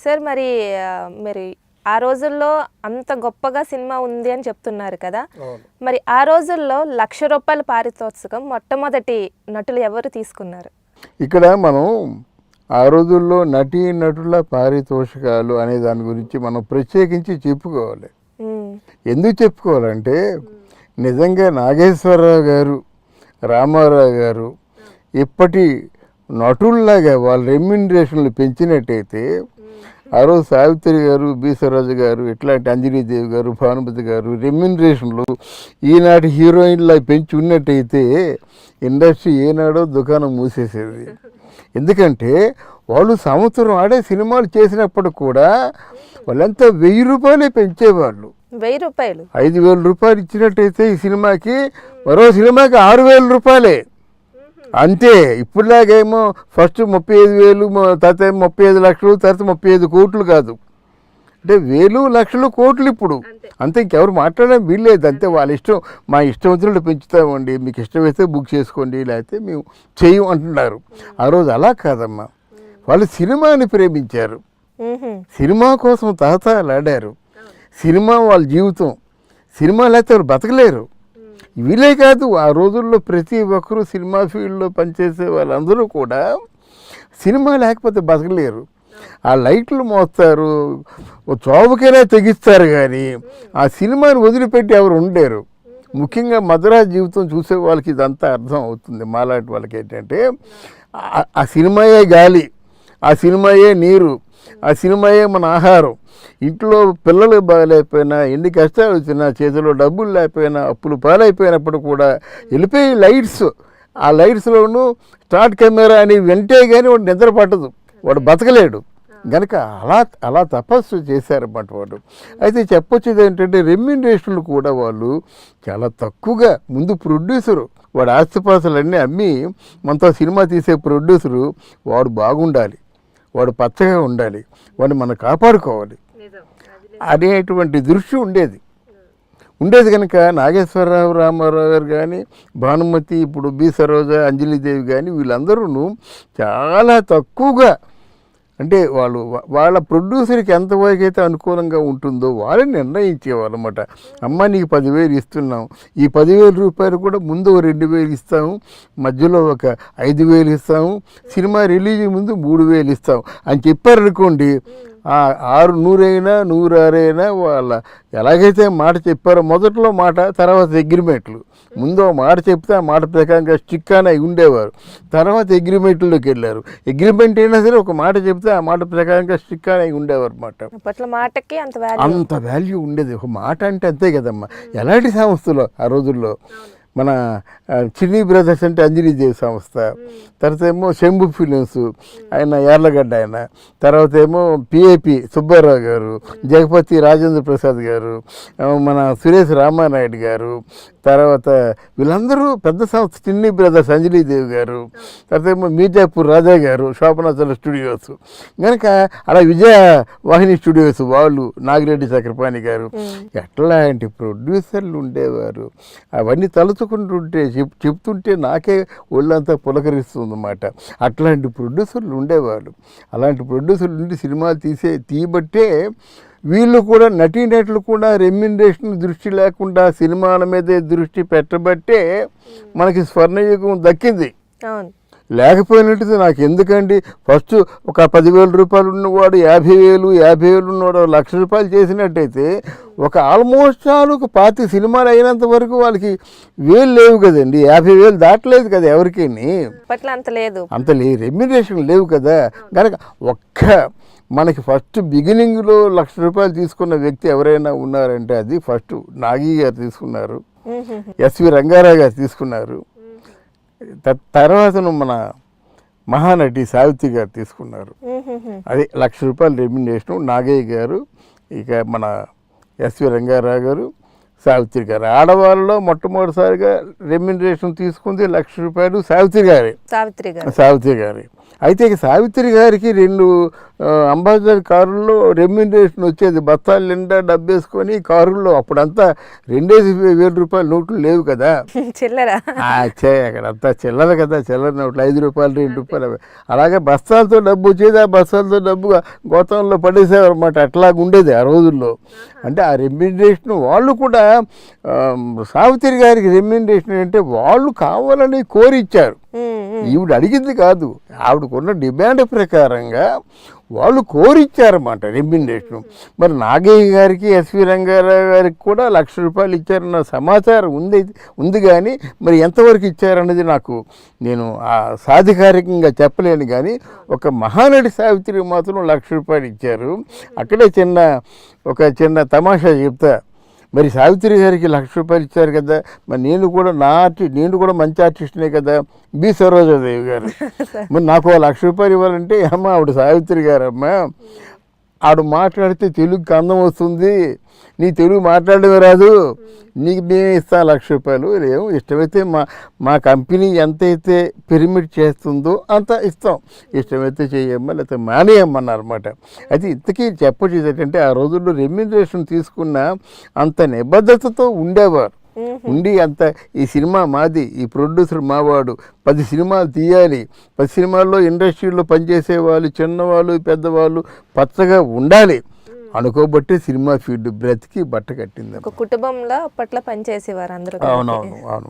Sir మరి మరి ఆ రోజుల్లో అంత గొప్పగా సినిమా ఉంది అని చెప్తున్నారు కదా, మరి ఆ రోజుల్లో ₹1,00,000 పారితోషికం మొట్టమొదటి నటులు ఎవరు తీసుకున్నారు? ఇక్కడ మనం ఆ రోజుల్లో నటుల పారితోషికాలు అనే దాని గురించి మనం ప్రత్యేకించి చెప్పుకోవాలి. ఎందుకు చెప్పుకోవాలంటే నిజంగా నాగేశ్వరరావు గారు, రామారావు గారు ఇప్పటి నటుల్లాగా వాళ్ళ రెమ్యునరేషన్లు పెంచినట్టయితే ఆ రోజు సావిత్రి గారు, బి సరోజ గారు, ఇట్లాంటి అంజనీదేవి గారు, భానుమతి గారు రెమ్యునరేషన్లు ఈనాటి హీరోయిన్లా పెంచి ఉన్నట్టయితే ఇండస్ట్రీ ఏనాడో దుకాణం మూసేసేది. ఎందుకంటే వాళ్ళు సంవత్సరం ఆడే సినిమాలు చేసినప్పుడు కూడా వాళ్ళంతా ₹1000 పెంచేవాళ్ళు. ₹1000 ₹5,000 ఇచ్చినట్టయితే ఈ సినిమాకి మరో సినిమాకి ₹6,000 అంతే. ఇప్పుడులాగేమో ఫస్ట్ 35,000, తర్వాత 35 లక్షలు, తర్వాత 35 కోట్లు కాదు. అంటే వేలు, లక్షలు, కోట్లు ఇప్పుడు అంతే. ఇంకెవరు మాట్లాడడం వీల్లేదు. అంతే వాళ్ళ ఇష్టం. మా ఇష్టం వచ్చినట్టు పెంచుతామండి, మీకు ఇష్టమైతే బుక్ చేసుకోండి, లేకపోతే మేము చెయ్యం అంటున్నారు. ఆ రోజు అలా కాదమ్మా, వాళ్ళు సినిమాని ప్రేమించారు, సినిమా కోసం తహతహలాడారు. సినిమా వాళ్ళ జీవితం. సినిమా లేకపోతే వాళ్ళు బతకలేరు. వీలే కాదు, ఆ రోజుల్లో ప్రతి ఒక్కరూ సినిమా ఫీల్డ్లో పనిచేసే వాళ్ళందరూ కూడా సినిమా లేకపోతే బతకలేరు. ఆ లైట్లు మోస్తారు, చోవుకైనా తెగిస్తారు, కానీ ఆ సినిమాని వదిలిపెట్టి ఎవరు ఉండలేరు. ముఖ్యంగా మద్రాసు జీవితం చూసే వాళ్ళకి ఇదంతా అర్థం అవుతుంది. మాలాంటి వాళ్ళకి ఏంటంటే ఆ సినిమాయే గాలి, ఆ సినిమాయే నీరు, ఆ సినిమాయే మన ఆహారం. ఇంట్లో పిల్లలు బాగాలేకపోయినా, ఎన్ని కష్టాలు వచ్చినా, చేతిలో డబ్బులు లేకపోయినా, అప్పులు పాలైపోయినప్పుడు కూడా వెళ్ళిపోయి లైట్స్, ఆ లైట్స్లోనూ స్టార్ట్ కెమెరా అని వెంటే కానీ వాడు నిద్ర పట్టదు, వాడు బతకలేడు. కనుక అలా తపస్సు చేశారన్నమాట వాడు. అయితే చెప్పొచ్చేది ఏంటంటే రెమ్యునరేషన్లు కూడా వాళ్ళు చాలా తక్కువగా. ముందు ప్రొడ్యూసరు వాడు ఆస్తిపాస్తులన్నీ అమ్మి మనతో సినిమా తీసే ప్రొడ్యూసరు వాడు బాగుండాలి, వాడు పచ్చగా ఉండాలి, వాడిని మనం కాపాడుకోవాలి అనేటువంటి దృష్టి ఉండేది కనుక నాగేశ్వరరావు, రామారావు గారు కానీ, భానుమతి, ఇప్పుడు బి సరోజ, అంజలిదేవి కానీ వీళ్ళందరూ చాలా తక్కువగా, అంటే వాళ్ళ ప్రొడ్యూసర్కి ఎంతవరకు అయితే అనుకూలంగా ఉంటుందో వాళ్ళని నిర్ణయించేవాళ్ళు అన్నమాట. అమ్మ నీకు 10,000 ఇస్తున్నాం, ఈ ₹10,000 కూడా ముందు 2,000 ఇస్తాము, మధ్యలో ఒక 5,000 ఇస్తాము, సినిమా రిలీజ్ ముందు 3,000 ఇస్తాం అని చెప్పారనుకోండి. 100 అయినా 106 అయినా వాళ్ళ ఎలాగైతే మాట చెప్పారో, మొదట్లో మాట, తర్వాత అగ్రిమెంట్లు. ముందు మాట చెప్తే ఆ మాట ప్రకారంగా స్టిక్ అని ఉండేవారు. తర్వాత అగ్రిమెంట్లోకి వెళ్ళారు. అగ్రిమెంట్ అయినా సరే ఒక మాట చెప్తే ఆ మాట ప్రకారంగా స్టిక్ అని ఉండేవారు అన్నమాట. మాటకి అంత వాల్యూ ఉండేది. ఒక మాట అంటే అంతే కదమ్మా. ఎలాంటి సంస్థలో ఆ రోజుల్లో మన చిన్ని బ్రదర్స్ అంటే అంజనీదేవి సంస్థ, తర్వాత ఏమో శంభు ఫిలిమ్స్, ఆయన యార్లగడ్డ ఆయన, తర్వాత ఏమో పిఏపి సుబ్బారావు గారు, జగపతి రాజేంద్ర ప్రసాద్ గారు, మన సురేష్ రామానాయుడు గారు, తర్వాత వీళ్ళందరూ పెద్ద సంస్థ. చిన్ని బ్రదర్స్ అంజనీదేవి గారు, తర్వాత ఏమో మీర్జాపూర్ రాజా గారు, శోభనాచల స్టూడియోస్, కనుక అలా విజయవాహిని స్టూడియోస్ వాళ్ళు, నాగిరెడ్డి చక్రపాణి గారు, ఎట్లాంటి ప్రొడ్యూసర్లు ఉండేవారు. అవన్నీ తలుచుకుంటుంటే చెప్తుంటే నాకే ఒళ్ళంతా పులకరిస్తుంది అన్నమాట. అట్లాంటి ప్రొడ్యూసర్లు ఉండేవాళ్ళు. అలాంటి ప్రొడ్యూసర్లు ఉండి సినిమాలు తీయబట్టే వీళ్ళు కూడా నటీనటులు కూడా రెమ్యునరేషన్ దృష్టి లేకుండా సినిమాల మీదే దృష్టి పెట్టబట్టే మనకి స్వర్ణయుగం దక్కింది. లేకపోయినట్టు నాకు ఎందుకండి, ఫస్ట్ ఒక ₹10,000 ఉన్నవాడు 50,000 ఉన్నవాడు ₹1,00,000 చేసినట్టయితే ఒక ఆల్మోస్ట్ ఒక 25 సినిమాలు అయినంత వరకు వాళ్ళకి వేలు లేవు కదండి. 50,000 దాటలేదు కదా ఎవరికి, అంత రెమ్యునరేషన్ లేవు కదా. కనుక మనకి ఫస్ట్ బిగినింగ్లో ₹1,00,000 తీసుకున్న వ్యక్తి ఎవరైనా ఉన్నారంటే అది ఫస్ట్ నాగి గారు తీసుకున్నారు, ఎస్వి రంగారావు గారు తీసుకున్నారు, తర్వాత మన మహానటి సావిత్రి గారు తీసుకున్నారు. అది ₹1,00,000 రెమ్యునరేషన్. నాగయ్య గారు, ఇక మన ఎస్వి రంగారావు గారు, సావిత్రి గారు. ఆడవాళ్ళలో మొట్టమొదటిసారిగా రెమ్యునరేషన్ తీసుకుంది ₹1,00,000 సావిత్రి గారే. అయితే ఇక సావిత్రి గారికి 2 అంబాసిడర్ కారుల్లో రెమ్యూనరేషన్ వచ్చేది, బత్తాలు నిండా డబ్బేసుకొని కారుల్లో. అప్పుడంతా 2,000 రూపాయల నోట్లు లేవు కదా, చిల్లరా అక్కడంతా చిల్లర కదా, చిల్లర నోట్లు 5 రూపాయలు 2 రూపాయలు అవి. అలాగే బస్తాలతో డబ్బు వచ్చేది, ఆ బస్తాలతో డబ్బు గోతంలో పడేసేవారు అనమాట. అట్లాగా ఉండేది ఆ రోజుల్లో. అంటే ఆ రెమ్యూనరేషన్ వాళ్ళు కూడా సావిత్రి గారికి రెమ్యూనరేషన్ అంటే వాళ్ళు కావాలని కోరిచ్చారు, ఈవిడ అడిగింది కాదు. ఆవిడకున్న డిమాండ్ ప్రకారంగా వాళ్ళు కోరిచ్చారన్నమాట రెమ్యూనరేషన్. మరి నాగయ్య గారికి ఎస్వి రంగారావు గారికి కూడా 1,00,000 రూపాయలు ఇచ్చారన్న సమాచారం ఉంది కానీ మరి ఎంతవరకు ఇచ్చారన్నది నేను సాధికారికంగా చెప్పలేను. కానీ ఒక మహానటి సావిత్రికి మాత్రం 1,00,000 రూపాయలు ఇచ్చారు. అక్కడే ఒక చిన్న తమాషా చెప్తా. మరి సావిత్రి గారికి 1,00,000 రూపాయలు ఇచ్చారు కదా, మరి నేను కూడా మంచి ఆర్టిస్ట్నే కదా, బి సరోజాదేవి గారు. మరి నాకు 1,00,000 రూపాయలు ఇవ్వాలంటే అమ్మ ఆవిడ సావిత్రి గారమ్మ, ఆవిడ మాట్లాడితే తెలుగుకి అందం వస్తుంది, నీ తెలుగు మాట్లాడమే రాదు, నీకు మేము ఇస్తాను 1,00,000 రూపాయలు. ఏమో ఇష్టమైతే మా కంపెనీ ఎంతైతే పిరమిడ్ చేస్తుందో అంత ఇస్తాం, ఇష్టమైతే చేయమ్మా లేకపోతే మానేయమ్మన్నారు అనమాట. అయితే ఇంతకీ చెప్పొచ్చేది ఏంటంటే ఆ రోజుల్లో రెమ్యూనరేషన్ తీసుకున్న అంత నిబద్ధతతో ఉండేవారు. ఉండి అంత ఈ సినిమా మాది, ఈ ప్రొడ్యూసర్ మావాడు, 10 సినిమాలు తీయాలి, 10 సినిమాల్లో ఇండస్ట్రీలో పనిచేసే వాళ్ళు చిన్నవాళ్ళు పెద్దవాళ్ళు పచ్చగా ఉండాలి అనుకోబట్టే సినిమా ఫీల్డ్ బ్రతికి బట్ట కట్టింది. ఒక కుటుంబంలో అప్పట్లో పనిచేసేవారు అందరూ. అవునవును.